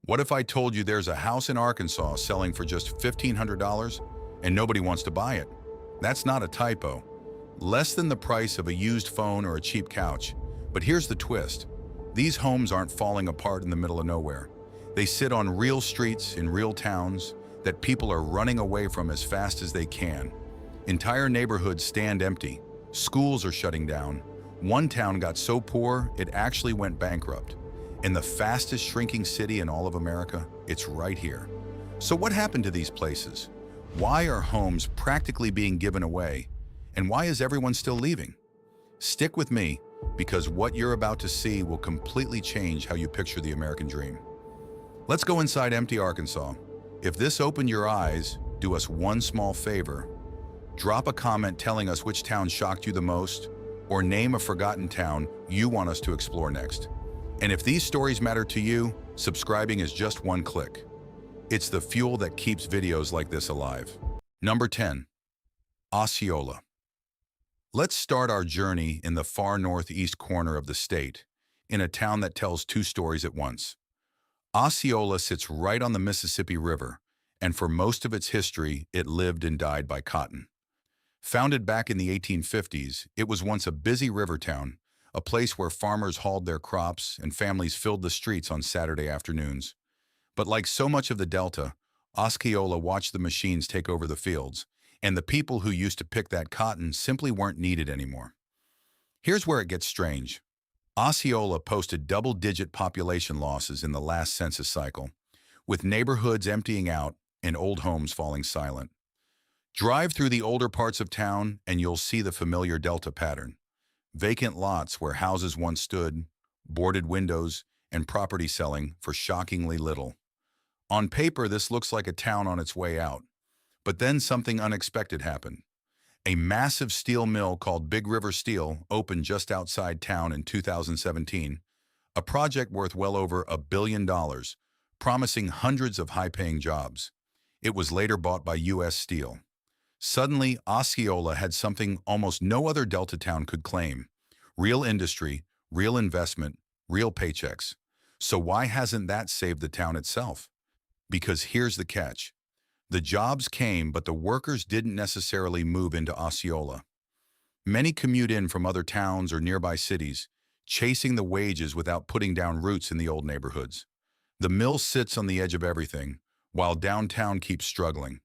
What if I told you there's a house in Arkansas selling for just $1,500 and nobody wants to buy it? That's not a typo. Less than the price of a used phone or a cheap couch. But here's the twist. These homes aren't falling apart in the middle of nowhere. They sit on real streets in real towns that people are running away from as fast as they can. Entire neighborhoods stand empty. Schools are shutting down. One town got so poor, it actually went bankrupt. In the fastest shrinking city in all of America, it's right here. So what happened to these places? Why are homes practically being given away? And why is everyone still leaving? Stick with me, because what you're about to see will completely change how you picture the American dream. Let's go inside empty Arkansas. If this opened your eyes, do us one small favor. Drop a comment telling us which town shocked you the most, or name a forgotten town you want us to explore next. And if these stories matter to you, subscribing is just one click. It's the fuel that keeps videos like this alive. Number 10. Osceola. Let's start our journey in the far northeast corner of the state, in a town that tells two stories at once. Osceola sits right on the Mississippi River, and for most of its history, it lived and died by cotton. Founded back in the 1850s, it was once a busy river town, a place where farmers hauled their crops and families filled the streets on Saturday afternoons. But like so much of the Delta, Osceola watched the machines take over the fields, and the people who used to pick that cotton simply weren't needed anymore. Here's where it gets strange. Osceola posted double-digit population losses in the last census cycle, with neighborhoods emptying out and old homes falling silent. Drive through the older parts of town and you'll see the familiar Delta pattern. Vacant lots where houses once stood, boarded windows, and property selling for shockingly little. On paper, this looks like a town on its way out. But then something unexpected happened. A massive steel mill called Big River Steel opened just outside town in 2017, a project worth well over $1 billion, promising hundreds of high-paying jobs. It was later bought by U.S. Steel. Suddenly, Osceola had something almost no other Delta town could claim. Real industry, real investment, real paychecks. So why hasn't that saved the town itself? Because here's the catch. The jobs came, but the workers didn't necessarily move into Osceola. Many commute in from other towns or nearby cities, chasing the wages without putting down roots in the old neighborhoods. The mill sits on the edge of everything, while downtown keeps struggling.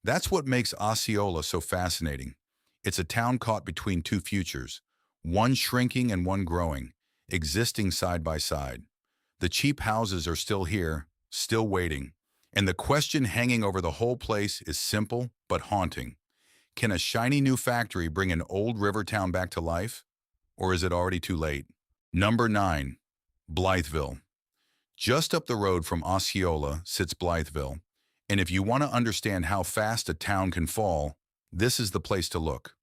That's what makes Osceola so fascinating. It's a town caught between two futures, one shrinking and one growing, existing side by side. The cheap houses are still here, still waiting, and the question hanging over the whole place is simple but haunting. Can a shiny new factory bring an old river town back to life? Or is it already too late? Number 9. Blytheville. Just up the road from Osceola sits Blytheville. And if you want to understand how fast a town can fall, this is the place to look.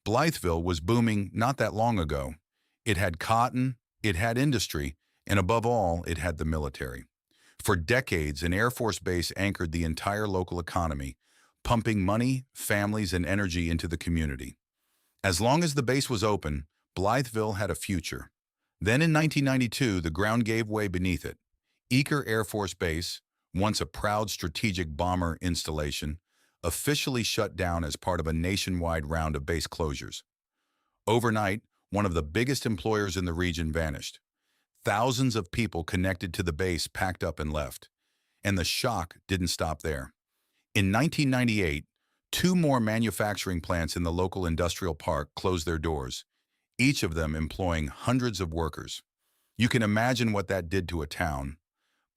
Blytheville was booming not that long ago. It had cotton, it had industry, and above all, it had the military. For decades, an Air Force base anchored the entire local economy, pumping money, families, and energy into the community. As long as the base was open, Blytheville had a future. Then in 1992, the ground gave way beneath it. Eaker Air Force Base, once a proud strategic bomber installation, officially shut down as part of a nationwide round of base closures. Overnight, one of the biggest employers in the region vanished. Thousands of people connected to the base packed up and left. And the shock didn't stop there. In 1998, 2 more manufacturing plants in the local industrial park closed their doors, each of them employing hundreds of workers. You can imagine what that did to a town.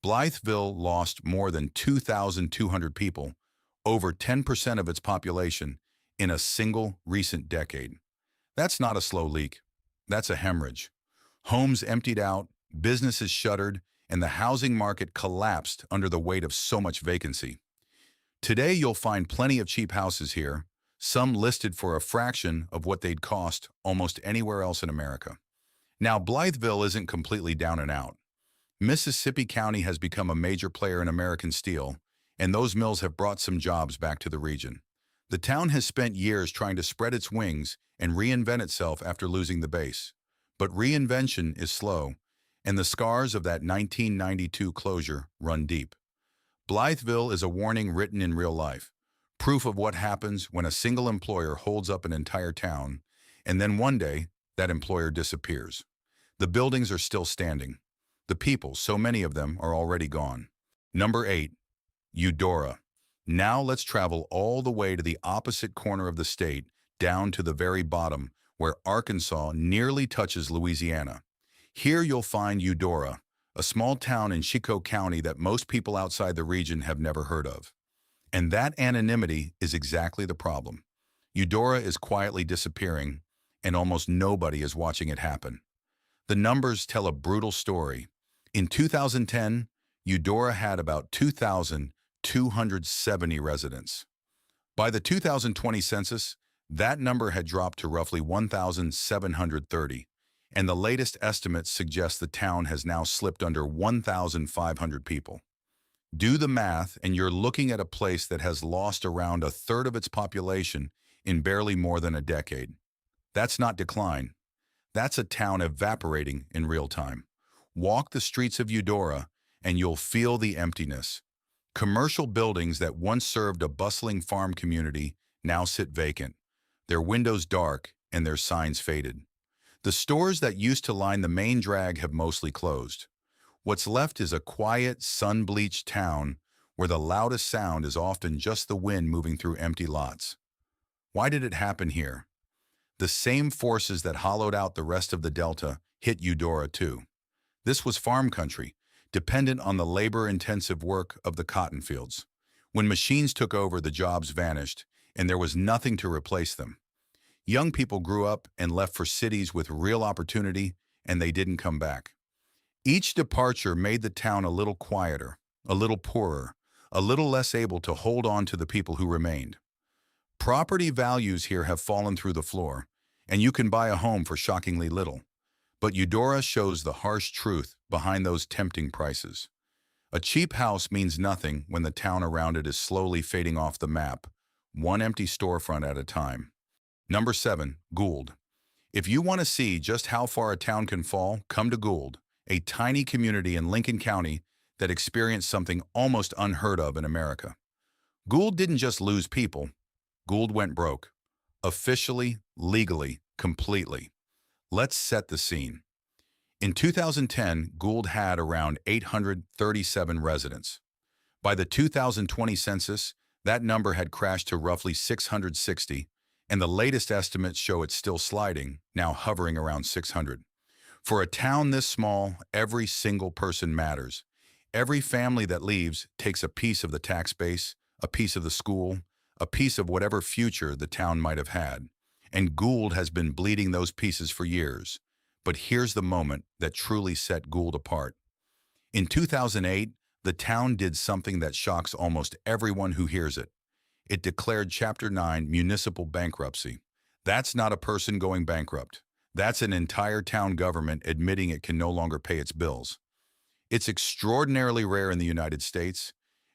Blytheville lost more than 2,200 people, over 10% of its population, in a single recent decade. That's not a slow leak. That's a hemorrhage. Homes emptied out, businesses shuttered, and the housing market collapsed under the weight of so much vacancy. Today, you'll find plenty of cheap houses here, some listed for a fraction of what they'd cost almost anywhere else in America. Now, Blytheville isn't completely down and out. Mississippi County has become a major player in American steel, and those mills have brought some jobs back to the region. The town has spent years trying to spread its wings and reinvent itself after losing the base. But reinvention is slow, and the scars of that 1992 closure run deep. Blytheville is a warning written in real life, proof of what happens when a single employer holds up an entire town, and then one day, that employer disappears. The buildings are still standing. The people, so many of them, are already gone. Number 8. Eudora. Now let's travel all the way to the opposite corner of the state, down to the very bottom, where Arkansas nearly touches Louisiana. Here you'll find Eudora, a small town in Chico County that most people outside the region have never heard of. And that anonymity is exactly the problem. Eudora is quietly disappearing, and almost nobody is watching it happen. The numbers tell a brutal story. In 2010, Eudora had about 2,270 residents. By the 2020 census, that number had dropped to roughly 1,730, and the latest estimates suggest the town has now slipped under 1,500 people. Do the math, and you're looking at a place that has lost around a third of its population in barely more than a decade. That's not decline. That's a town evaporating in real time. Walk the streets of Eudora, and you'll feel the emptiness. Commercial buildings that once served a bustling farm community now sit vacant, their windows dark and their signs faded. The stores that used to line the main drag have mostly closed. What's left is a quiet, sun-bleached town where the loudest sound is often just the wind moving through empty lots. Why did it happen here? The same forces that hollowed out the rest of the Delta hit Eudora too. This was farm country, dependent on the labor-intensive work of the cotton fields. When machines took over, the jobs vanished, and there was nothing to replace them. Young people grew up and left for cities with real opportunity, and they didn't come back. Each departure made the town a little quieter, a little poorer, a little less able to hold on to the people who remained. Property values here have fallen through the floor, and you can buy a home for shockingly little. But Eudora shows the harsh truth behind those tempting prices. A cheap house means nothing when the town around it is slowly fading off the map, one empty storefront at a time. Number 7. Gould. If you want to see just how far a town can fall, come to Gould, a tiny community in Lincoln County that experienced something almost unheard of in America. Gould didn't just lose people. Gould went broke. Officially, legally, completely. Let's set the scene. In 2010, Gould had around 837 residents. By the 2020 census, that number had crashed to roughly 660, and the latest estimates show it's still sliding, now hovering around 600. For a town this small, every single person matters. Every family that leaves takes a piece of the tax base, a piece of the school, a piece of whatever future the town might have had. And Gould has been bleeding those pieces for years. But here's the moment that truly set Gould apart. In 2008, the town did something that shocks almost everyone who hears it. It declared Chapter 9 municipal bankruptcy. That's not a person going bankrupt. That's an entire town government admitting it can no longer pay its bills. It's extraordinarily rare in the United States,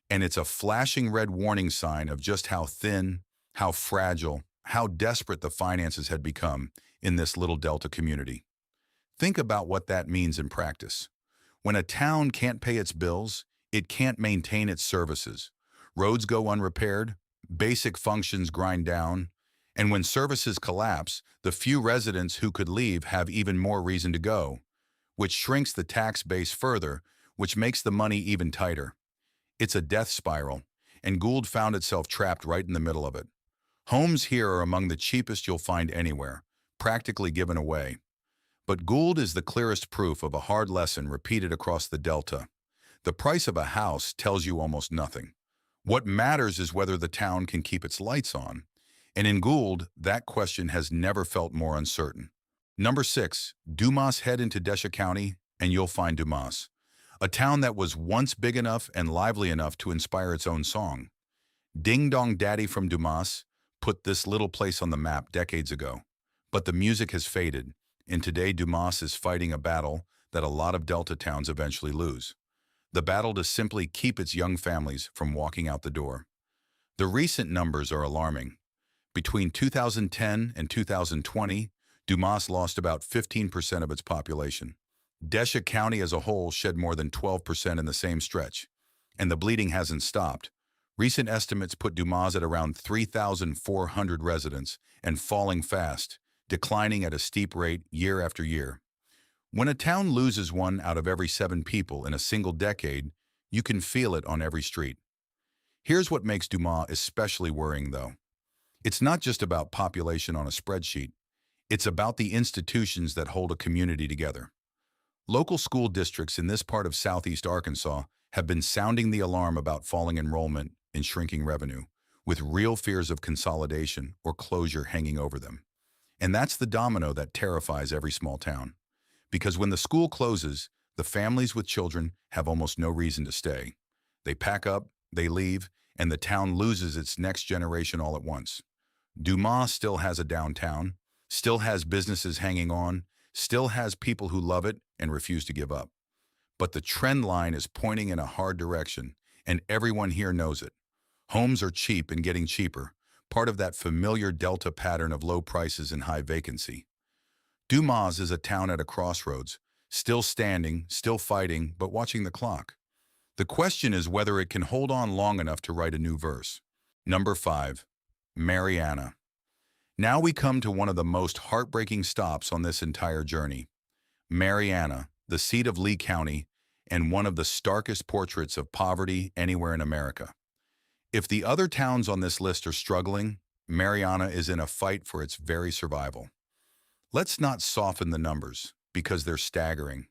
and it's a flashing red warning sign of just how thin, how fragile, how desperate the finances had become in this little Delta community. Think about what that means in practice. When a town can't pay its bills, it can't maintain its services. Roads go unrepaired, basic functions grind down, and when services collapse, the few residents who could leave have even more reason to go, which shrinks the tax base further, which makes the money even tighter. It's a death spiral, and Gould found itself trapped right in the middle of it. Homes here are among the cheapest you'll find anywhere, practically given away. But Gould is the clearest proof of a hard lesson repeated across the Delta. The price of a house tells you almost nothing. What matters is whether the town can keep its lights on. And in Gould, that question has never felt more uncertain. Number 6, Dumas. Head into Desha County, and you'll find Dumas, a town that was once big enough and lively enough to inspire its own song. Ding Dong Daddy from Dumas put this little place on the map decades ago. But the music has faded, and today Dumas is fighting a battle that a lot of Delta towns eventually lose. The battle to simply keep its young families from walking out the door. The recent numbers are alarming. Between 2010 and 2020, Dumas lost about 15% of its population. Desha County as a whole shed more than 12% in the same stretch, and the bleeding hasn't stopped. Recent estimates put Dumas at around 3,400 residents and falling fast, declining at a steep rate year after year. When a town loses one out of every 7 people in a single decade, you can feel it on every street. Here's what makes Dumas especially worrying, though. It's not just about population on a spreadsheet. It's about the institutions that hold a community together. Local school districts in this part of southeast Arkansas have been sounding the alarm about falling enrollment and shrinking revenue, with real fears of consolidation or closure hanging over them. And that's the domino that terrifies every small town. Because when the school closes, the families with children have almost no reason to stay. They pack up, they leave, and the town loses its next generation all at once. Dumas still has a downtown, still has businesses hanging on, still has people who love it and refuse to give up. But the trend line is pointing in a hard direction, and everyone here knows it. Homes are cheap and getting cheaper, part of that familiar Delta pattern of low prices and high vacancy. Dumas is a town at a crossroads, still standing, still fighting, but watching the clock. The question is whether it can hold on long enough to write a new verse. Number 5. Marianna. Now we come to one of the most heartbreaking stops on this entire journey. Marianna, the seat of Lee County, and one of the starkest portraits of poverty anywhere in America. If the other towns on this list are struggling, Marianna is in a fight for its very survival. Let's not soften the numbers, because they're staggering.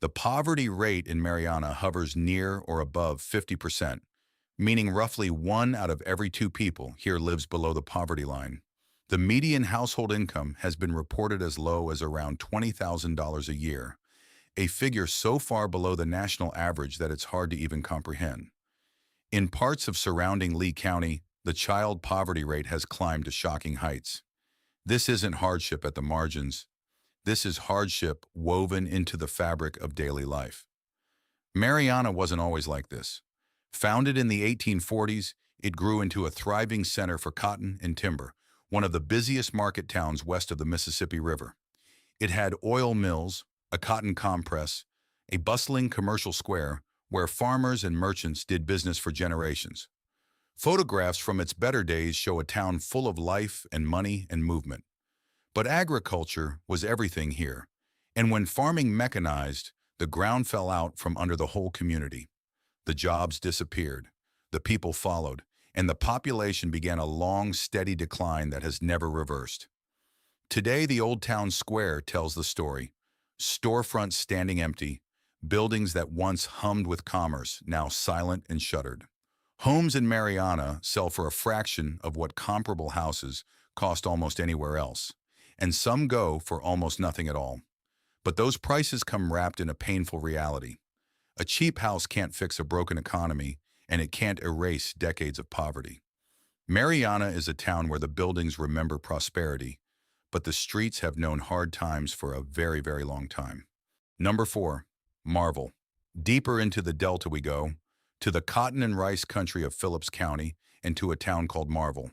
The poverty rate in Marianna hovers near or above 50%, meaning roughly 1 out of every 2 people here lives below the poverty line. The median household income has been reported as low as around $20,000 a year, a figure so far below the national average that it's hard to even comprehend. In parts of surrounding Lee County, the child poverty rate has climbed to shocking heights. This isn't hardship at the margins. This is hardship woven into the fabric of daily life. Marianna wasn't always like this. Founded in the 1840s, it grew into a thriving center for cotton and timber, one of the busiest market towns west of the Mississippi River. It had oil mills, a cotton compress, a bustling commercial square where farmers and merchants did business for generations. Photographs from its better days show a town full of life and money and movement. But agriculture was everything here, and when farming mechanized, the ground fell out from under the whole community. The jobs disappeared, the people followed, and the population began a long, steady decline that has never reversed. Today, the Old Town Square tells the story. Storefronts standing empty, buildings that once hummed with commerce, now silent and shuttered. Homes in Marianna sell for a fraction of what comparable houses cost almost anywhere else, and some go for almost nothing at all. But those prices come wrapped in a painful reality. A cheap house can't fix a broken economy, and it can't erase decades of poverty. Marianna is a town where the buildings remember prosperity, but the streets have known hard times for a very, very long time. Number 4. Marvell. Deeper into the Delta we go, to the cotton and rice country of Phillips County, and to a town called Marvell.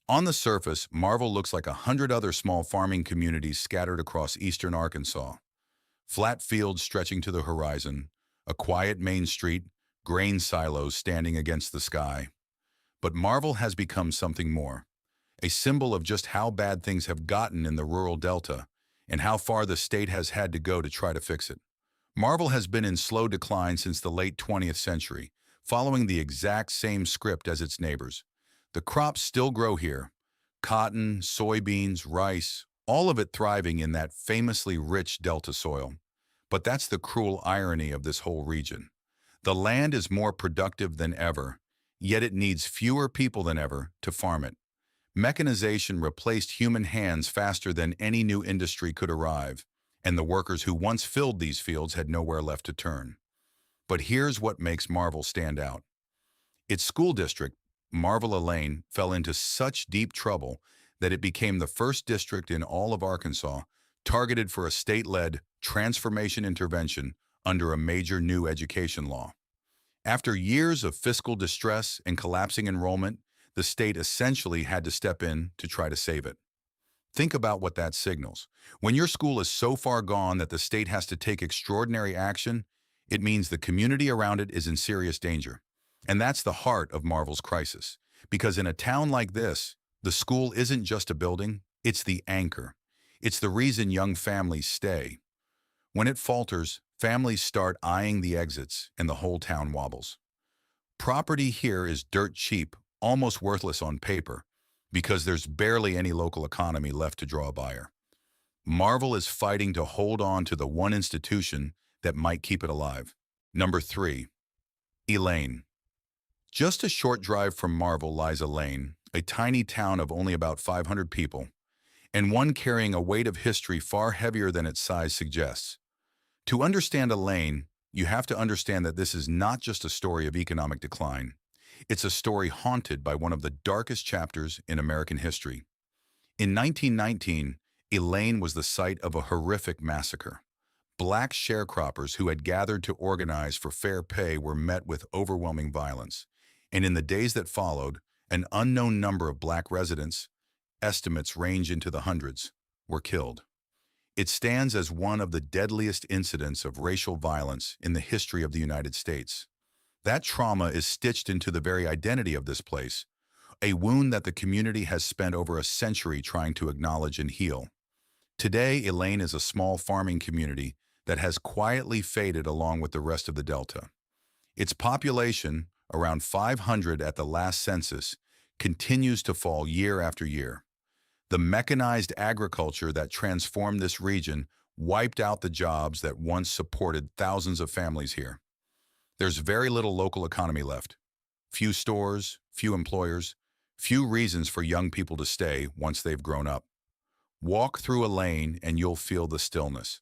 On the surface, Marvell looks like 100 other small farming communities scattered across eastern Arkansas. Flat fields stretching to the horizon, a quiet main street, grain silos standing against the sky. But Marvell has become something more, a symbol of just how bad things have gotten in the rural Delta and how far the state has had to go to try to fix it. Marvell has been in slow decline since the late 20th century, following the exact same script as its neighbors. The crops still grow here: cotton, soybeans, rice, all of it thriving in that famously rich Delta soil. But that's the cruel irony of this whole region. The land is more productive than ever, yet it needs fewer people than ever to farm it. Mechanization replaced human hands faster than any new industry could arrive, and the workers who once filled these fields had nowhere left to turn. But here's what makes Marvell stand out. Its school district, Marvell Elaine, fell into such deep trouble that it became the first district in all of Arkansas targeted for a state-led transformation intervention under a major new education law. After years of fiscal distress and collapsing enrollment, the state essentially had to step in to try to save it. Think about what that signals. When your school is so far gone that the state has to take extraordinary action, it means the community around it is in serious danger. And that's the heart of Marvell's crisis. Because in a town like this, the school isn't just a building, it's the anchor. It's the reason young families stay. When it falters, families start eyeing the exits and the whole town wobbles. Property here is dirt cheap, almost worthless on paper, because there's barely any local economy left to draw a buyer. Marvell is fighting to hold on to the one institution that might keep it alive. Number 3. Elaine. Just a short drive from Marvell lies Elaine, a tiny town of only about 500 people, and one carrying a weight of history far heavier than its size suggests. To understand Elaine, you have to understand that this is not just a story of economic decline. It's a story haunted by one of the darkest chapters in American history. In 1919, Elaine was the site of a horrific massacre. Black sharecroppers who had gathered to organize for fair pay were met with overwhelming violence. And in the days that followed, an unknown number of black residents, estimates range into the hundreds, were killed. It stands as one of the deadliest incidents of racial violence in the history of the United States. That trauma is stitched into the very identity of this place, a wound that the community has spent over a century trying to acknowledge and heal. Today, Elaine is a small farming community that has quietly faded along with the rest of the Delta. Its population, around 500 at the last census, continues to fall year after year. The mechanized agriculture that transformed this region wiped out the jobs that once supported thousands of families here. There's very little local economy left. Few stores, few employers, few reasons for young people to stay once they've grown up. Walk through a lane and you'll feel the stillness.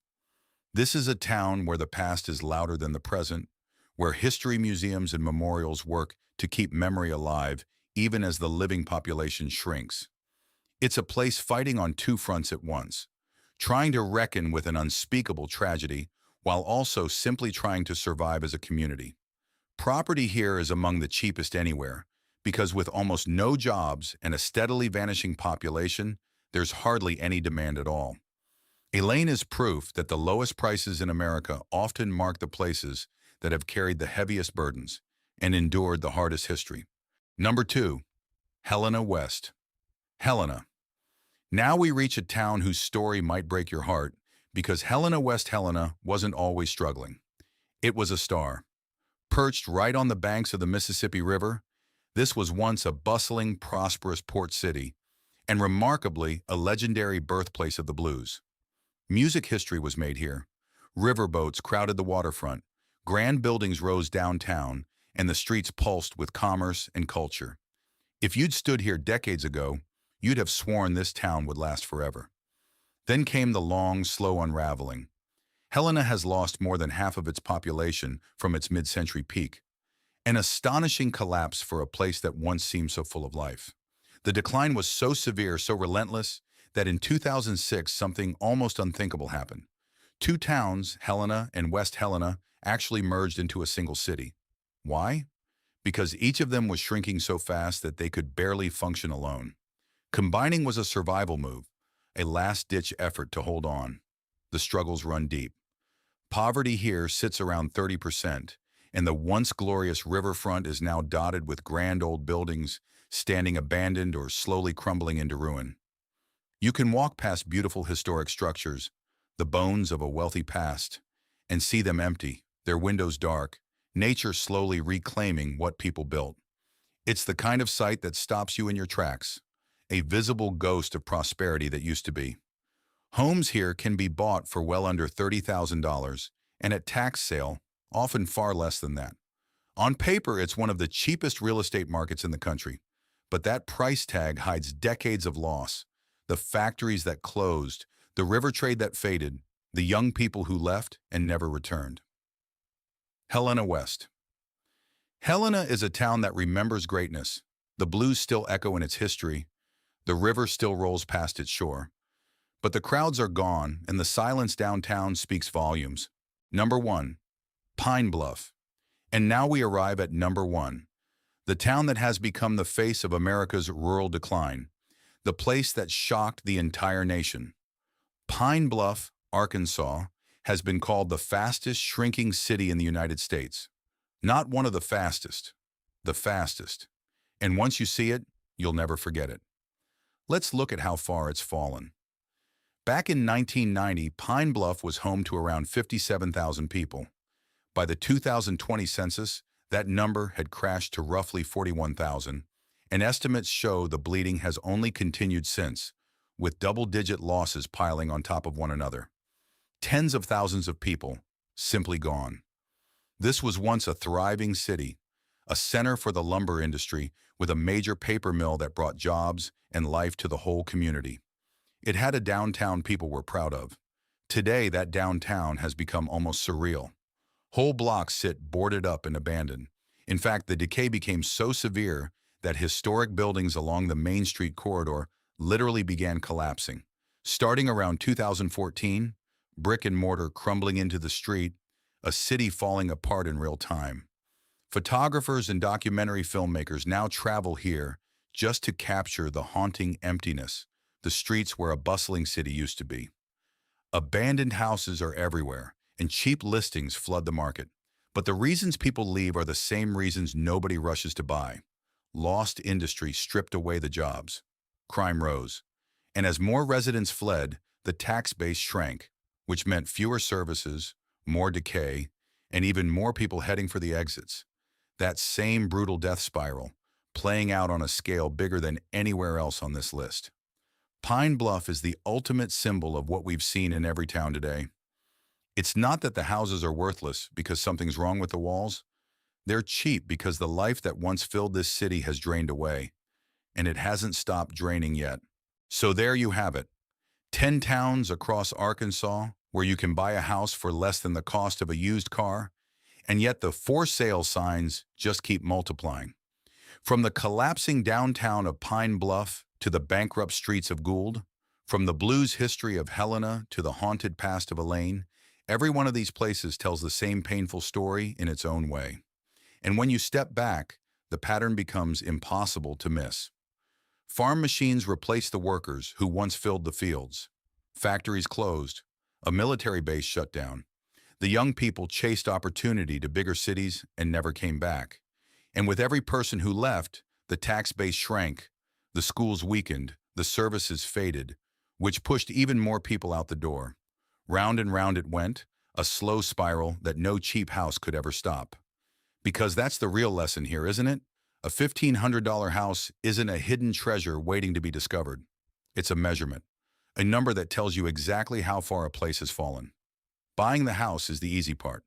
This is a town where the past is louder than the present, where history museums and memorials work to keep memory alive even as the living population shrinks. It's a place fighting on two fronts at once, trying to reckon with an unspeakable tragedy while also simply trying to survive as a community. Property here is among the cheapest anywhere, because with almost no jobs and a steadily vanishing population, there's hardly any demand at all. Elaine is proof that the lowest prices in America often mark the places that have carried the heaviest burdens and endured the hardest history. Number 2. Helena-West Helena. Now we reach a town whose story might break your heart, because Helena-West Helena wasn't always struggling. It was a star. Perched right on the banks of the Mississippi River, this was once a bustling, prosperous port city, and remarkably a legendary birthplace of the blues. Music history was made here. Riverboats crowded the waterfront, grand buildings rose downtown, and the streets pulsed with commerce and culture. If you'd stood here decades ago, you'd have sworn this town would last forever. Then came the long, slow unraveling. Helena has lost more than half of its population from its mid-century peak. An astonishing collapse for a place that once seemed so full of life. The decline was so severe, so relentless, that in 2006 something almost unthinkable happened. Two towns, Helena and West Helena, actually merged into a single city. Why? Because each of them was shrinking so fast that they could barely function alone. Combining was a survival move, a last-ditch effort to hold on. The struggles run deep. Poverty here sits around 30%, and the once glorious riverfront is now dotted with grand old buildings standing abandoned or slowly crumbling into ruin. You can walk past beautiful historic structures, the bones of a wealthy past, and see them empty, their windows dark, nature slowly reclaiming what people built. It's the kind of sight that stops you in your tracks, a visible ghost of prosperity that used to be. Homes here can be bought for well under $30,000, and at tax sale, often far less than that. On paper, it's one of the cheapest real estate markets in the country, but that price tag hides decades of loss, the factories that closed, the river trade that faded, the young people who left and never returned. Helena-West. Helena is a town that remembers greatness. The blues still echo in its history. The river still rolls past its shore. But the crowds are gone, and the silence downtown speaks volumes. Number 1. Pine Bluff. And now we arrive at number 1, the town that has become the face of America's rural decline. the place that shocked the entire nation. Pine Bluff, Arkansas, has been called the fastest shrinking city in the United States. Not one of the fastest. And once you see it, you'll never forget it. Let's look at how far it's fallen. Back in 1990, Pine Bluff was home to around 57,000 people. By the 2020 census, that number had crashed to roughly 41,000, and estimates show the bleeding has only continued since, with double-digit losses piling on top of one another. Tens of thousands of people simply gone. This was once a thriving city, a center for the lumber industry with a major paper mill that brought jobs and life to the whole community. It had a downtown people were proud of. Today, that downtown has become almost surreal. Whole blocks sit boarded up and abandoned. In fact, the decay became so severe that historic buildings along the Main Street corridor literally began collapsing. Starting around 2014, brick and mortar crumbling into the street, a city falling apart in real time. Photographers and documentary filmmakers now travel here just to capture the haunting emptiness, the streets where a bustling city used to be. Abandoned houses are everywhere, and cheap listings flood the market. But the reasons people leave are the same reasons nobody rushes to buy. Lost industry stripped away the jobs. Crime rose. And as more residents fled, the tax base shrank, which meant fewer services, more decay, and even more people heading for the exits. That same brutal death spiral, playing out on a scale bigger than anywhere else on this list. Pine Bluff is the ultimate symbol of what we've seen in every town today. It's not that the houses are worthless because something's wrong with the walls. They're cheap because the life that once filled this city has drained away, and it hasn't stopped draining yet. So there you have it. 10 towns across Arkansas where you can buy a house for less than the cost of a used car, and yet the for sale signs just keep multiplying. From the collapsing downtown of Pine Bluff to the bankrupt streets of Gould, from the blues history of Helena to the haunted past of Elaine, every one of these places tells the same painful story in its own way. And when you step back, the pattern becomes impossible to miss. Farm machines replaced the workers who once filled the fields. Factories closed. A military base shut down. The young people chased opportunity to bigger cities and never came back. And with every person who left, the tax base shrank, the schools weakened, the services faded, which pushed even more people out the door. Round and round it went, a slow spiral that no cheap house could ever stop. Because that's the real lesson here, isn't it? A $1,500 house isn't a hidden treasure waiting to be discovered. It's a measurement, a number that tells you exactly how far a place has fallen. Buying the house is the easy part.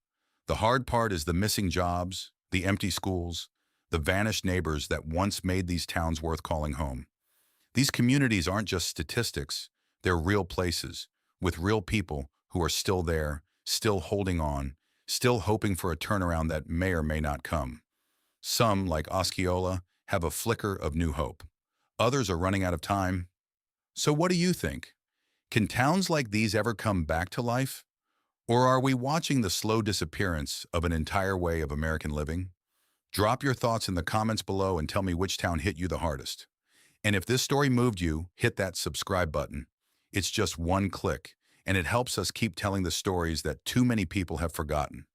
The hard part is the missing jobs, the empty schools, the vanished neighbors that once made these towns worth calling home. These communities aren't just statistics, they're real places, with real people who are still there, still holding on, still hoping for a turnaround that may or may not come. Some, like Osceola, have a flicker of new hope. Others are running out of time. So what do you think? Can towns like these ever come back to life? Or are we watching the slow disappearance of an entire way of American living? Drop your thoughts in the comments below and tell me which town hit you the hardest. And if this story moved you, hit that subscribe button. It's just one click, and it helps us keep telling the stories that too many people have forgotten.